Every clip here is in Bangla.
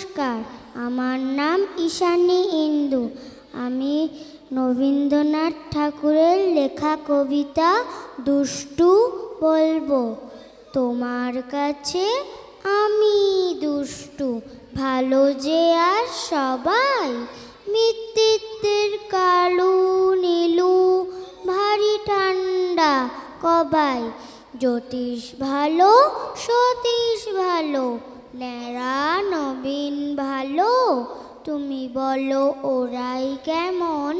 নমস্কার, আমার নাম ঈশানী ইন্দু। আমি রবীন্দ্রনাথ ঠাকুরের লেখা কবিতা দুষ্টু বলবো। তোমার কাছে আমি দুষ্টু, ভালো যে আর সবাই, মৃত্যুর কালু নীলু ভারী ঠান্ডা কবাই। জ্যোতিষ ভালো, সতীশ ভালো, ন্যাড়া নবীন ভালো। তুমি বলো ওরাই কেমন,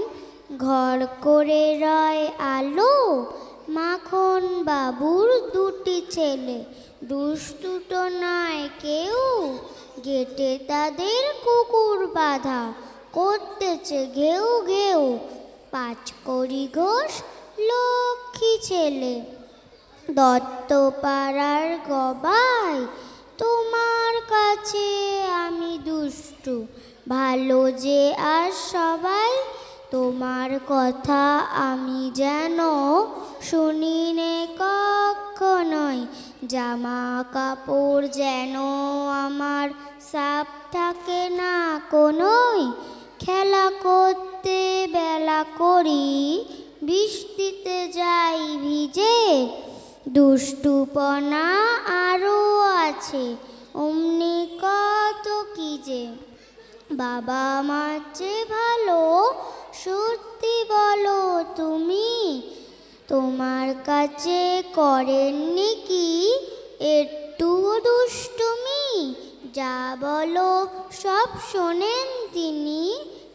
ঘর করে রয় আলো। মাখন বাবুর দুটি ছেলে, দুষ্টু তো নয় কেউ। গেটে তাদের কুকুর বাঁধা, করতেছে ঘেউ ঘেউ। পাঁচকড়ি ঘোষ লক্ষ্মী ছেলে, দত্তপাড়ার গবাই। তোমার কাছে আমি দুষ্টু, ভালো যে আর সবাই। তোমার কথা আমি যেন শুনি নে কখনোই, জামা কাপড় যেন আমার সাফ থাকে না কোনোই। খেলা করতে বেলা করি, বৃষ্টিতে যাই ভিজে। দুষ্টুপনা আরও আছে, অমনি কত কি যে। বাবা মার চেয়ে ভালো, সত্যি বলো তুমি। তোমার কাছে করেননি কি একটুও দুষ্টুমি? যা বলো সব শোনেন তিনি,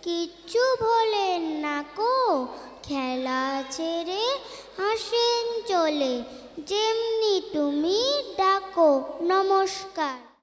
কিচ্ছু বলেন না কো। খেলা ছেড়ে আসেন চলে, যেমনি তুমি ডাকো। নমস্কার।